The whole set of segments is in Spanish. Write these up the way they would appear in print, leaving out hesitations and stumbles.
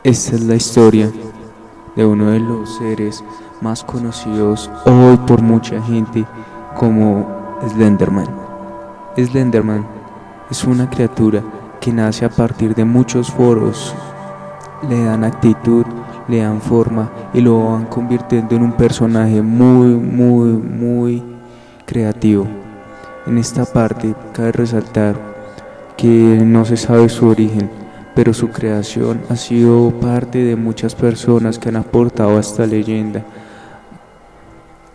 Esta es la historia de uno de los seres más conocidos hoy por mucha gente como Slenderman. Slenderman es una criatura que nace a partir de muchos foros, le dan actitud, le dan forma y lo van convirtiendo en un personaje muy creativo. En esta parte cabe resaltar que no se sabe su origen, pero su creación ha sido parte de muchas personas que han aportado a esta leyenda.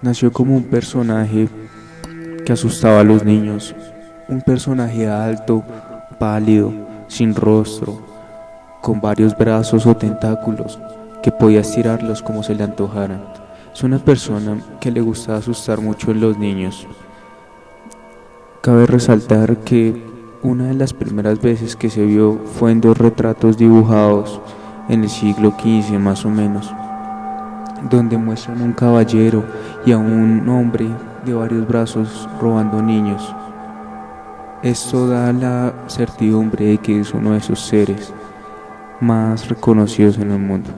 Nació como un personaje que asustaba a los niños, un personaje alto, pálido, sin rostro, con varios brazos o tentáculos que podía estirarlos como se le antojara. Es una persona que le gustaba asustar mucho a los niños. Cabe resaltar que una de las primeras veces que se vio fue en dos retratos dibujados en el siglo XV más o menos, donde muestran a un caballero y a un hombre de varios brazos robando niños. Esto da la certidumbre de que es uno de esos seres más reconocidos en el mundo.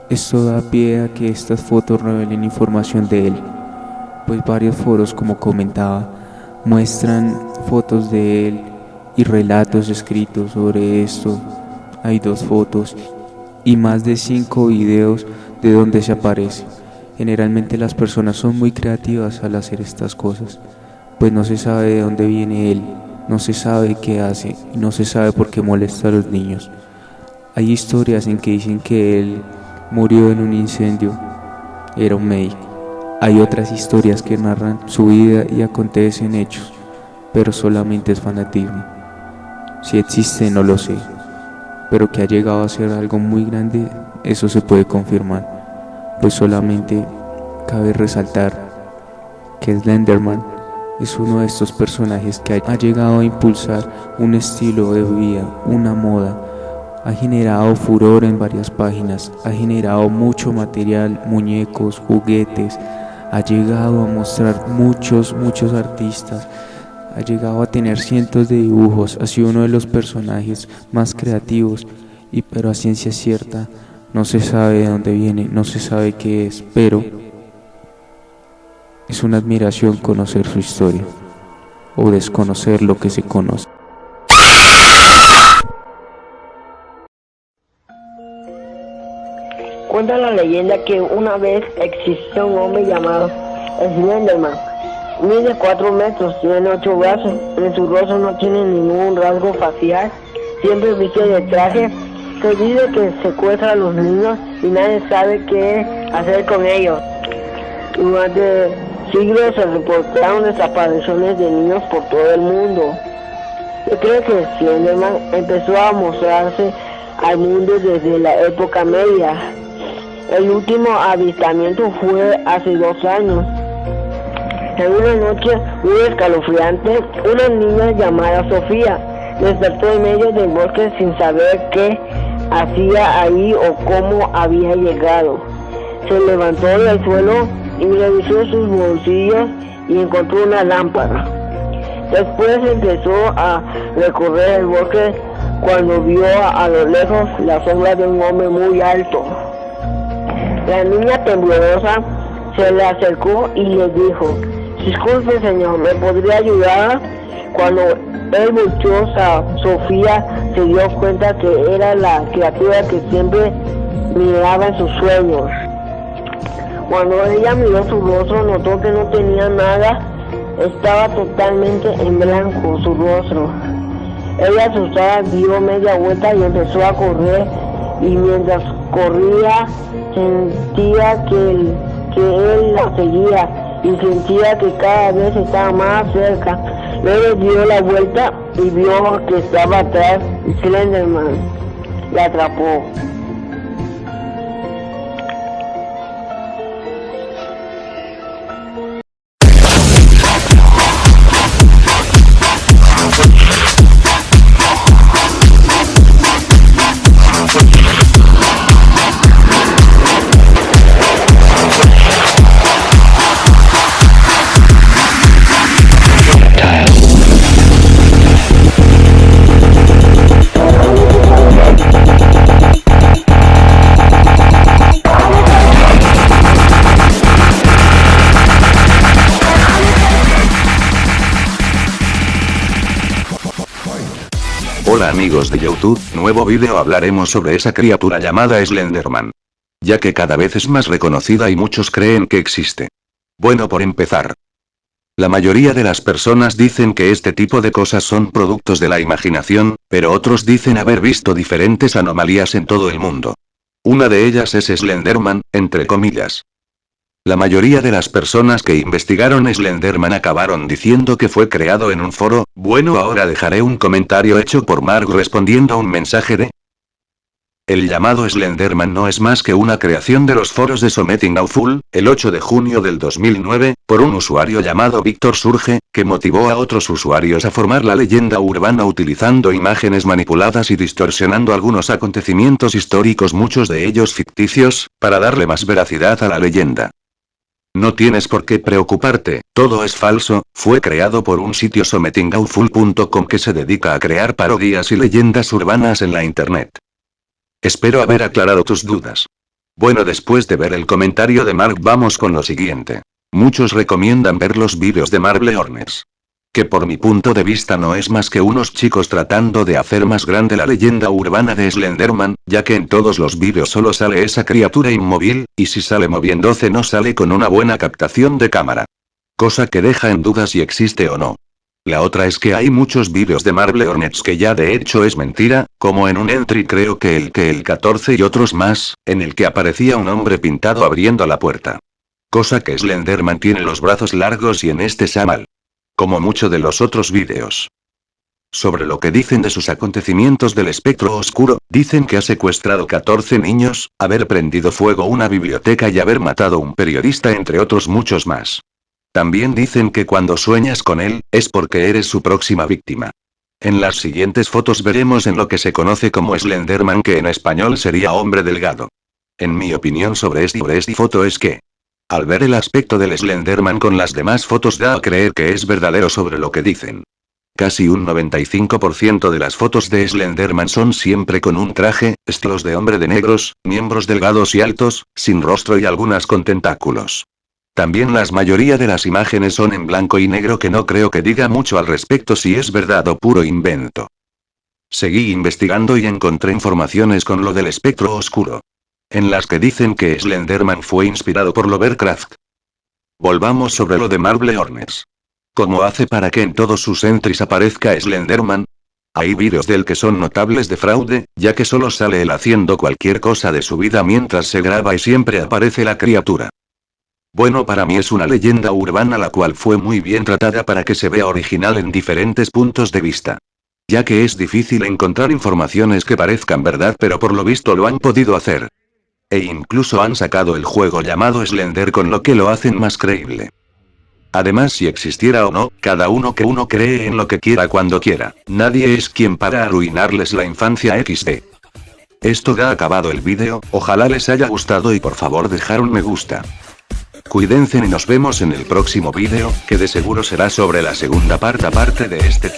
Esto da pie a que estas fotos revelen información de él, pues varios foros, como comentaba, muestran fotos de él y relatos escritos sobre esto. Hay 2 fotos y más de 5 videos de donde se aparece. Generalmente las personas son muy creativas al hacer estas cosas, pues no se sabe de dónde viene él, no se sabe qué hace y no se sabe por qué molesta a los niños. Hay historias en que dicen que él murió en un incendio, era un médico. Hay otras historias que narran su vida y acontecen hechos, pero solamente es fanatismo. Si existe no lo sé, pero que ha llegado a ser algo muy grande, eso se puede confirmar, pues solamente cabe resaltar que Slenderman es uno de estos personajes que ha llegado a impulsar un estilo de vida, una moda. Ha generado furor en varias páginas, ha generado mucho material, muñecos, juguetes, ha llegado a mostrar muchos artistas, ha llegado a tener cientos de dibujos, ha sido uno de los personajes más creativos, pero a ciencia cierta no se sabe de dónde viene, no se sabe qué es, pero es una admiración conocer su historia o desconocer lo que se conoce. Cuenta la leyenda que una vez existió un hombre llamado Slenderman. Mide 4 metros, tiene 8 brazos, en su rostro no tiene ningún rasgo facial, siempre viste de traje. Se dice que secuestra a los niños y nadie sabe qué hacer con ellos. Durante siglos se reportaron desapariciones de niños por todo el mundo. Se cree que Slenderman empezó a mostrarse al mundo desde la época media. El último avistamiento fue hace 2 años. En una noche muy escalofriante, una niña llamada Sofía despertó en medio del bosque sin saber qué hacía ahí o cómo había llegado. Se levantó del suelo y revisó sus bolsillos y encontró una lámpara. Después empezó a recorrer el bosque cuando vio a lo lejos la sombra de un hombre muy alto. La niña temblorosa se le acercó y le dijo: «Disculpe, señor, ¿me podría ayudar?». Cuando él volteó a Sofía, se dio cuenta que era la criatura que siempre miraba en sus sueños. Cuando ella miró su rostro, notó que no tenía nada, estaba totalmente en blanco su rostro. Ella asustada dio media vuelta y empezó a correr, y mientras corría sentía que él la seguía y sentía que cada vez estaba más cerca. Luego dio la vuelta y vio que estaba atrás y Slenderman la atrapó. Hola amigos de YouTube, nuevo vídeo hablaremos sobre esa criatura llamada Slenderman. Ya que cada vez es más reconocida y muchos creen que existe. Bueno, por empezar. La mayoría de las personas dicen que este tipo de cosas son productos de la imaginación, pero otros dicen haber visto diferentes anomalías en todo el mundo. Una de ellas es Slenderman, entre comillas. La mayoría de las personas que investigaron Slenderman acabaron diciendo que fue creado en un foro. Bueno, ahora dejaré un comentario hecho por Mark respondiendo a un mensaje de el llamado Slenderman no es más que una creación de los foros de Something Awful, el 8 de junio del 2009, por un usuario llamado Víctor Surge, que motivó a otros usuarios a formar la leyenda urbana utilizando imágenes manipuladas y distorsionando algunos acontecimientos históricos, muchos de ellos ficticios, para darle más veracidad a la leyenda. No tienes por qué preocuparte, todo es falso, fue creado por un sitio somethingawful.com que se dedica a crear parodias y leyendas urbanas en la internet. Espero haber aclarado tus dudas. Bueno, después de ver el comentario de Mark vamos con lo siguiente. Muchos recomiendan ver los vídeos de Marble Hornets. Que por mi punto de vista no es más que unos chicos tratando de hacer más grande la leyenda urbana de Slenderman, ya que en todos los vídeos solo sale esa criatura inmóvil, y si sale moviéndose no sale con una buena captación de cámara. Cosa que deja en duda si existe o no. La otra es que hay muchos vídeos de Marble Hornets que ya de hecho es mentira, como en un entry creo que el 14 y otros más, en el que aparecía un hombre pintado abriendo la puerta. Cosa que Slenderman tiene los brazos largos y en este mal. Como mucho de los otros vídeos. Sobre lo que dicen de sus acontecimientos del espectro oscuro, dicen que ha secuestrado 14 niños, haber prendido fuego una biblioteca y haber matado a un periodista entre otros muchos más. También dicen que cuando sueñas con él, es porque eres su próxima víctima. En las siguientes fotos veremos en lo que se conoce como Slenderman, que en español sería hombre delgado. En mi opinión sobre esta foto es que al ver el aspecto del Slenderman con las demás fotos da a creer que es verdadero sobre lo que dicen. Casi un 95% de las fotos de Slenderman son siempre con un traje, estilos de hombre de negros, miembros delgados y altos, sin rostro y algunas con tentáculos. También la mayoría de las imágenes son en blanco y negro, que no creo que diga mucho al respecto si es verdad o puro invento. Seguí investigando y encontré informaciones con lo del espectro oscuro. En las que dicen que Slenderman fue inspirado por Lovecraft. Volvamos sobre lo de Marble Hornets. ¿Cómo hace para que en todos sus entries aparezca Slenderman? Hay vídeos del que son notables de fraude, ya que solo sale él haciendo cualquier cosa de su vida mientras se graba y siempre aparece la criatura. Bueno, para mí es una leyenda urbana la cual fue muy bien tratada para que se vea original en diferentes puntos de vista. Ya que es difícil encontrar informaciones que parezcan verdad, pero por lo visto lo han podido hacer. E incluso han sacado el juego llamado Slender, con lo que lo hacen más creíble. Además, si existiera o no, cada uno cree en lo que quiera cuando quiera. Nadie es quien para arruinarles la infancia XD. Esto ya ha acabado el vídeo, ojalá les haya gustado y por favor dejar un me gusta. Cuídense y nos vemos en el próximo vídeo, que de seguro será sobre la segunda parte de este.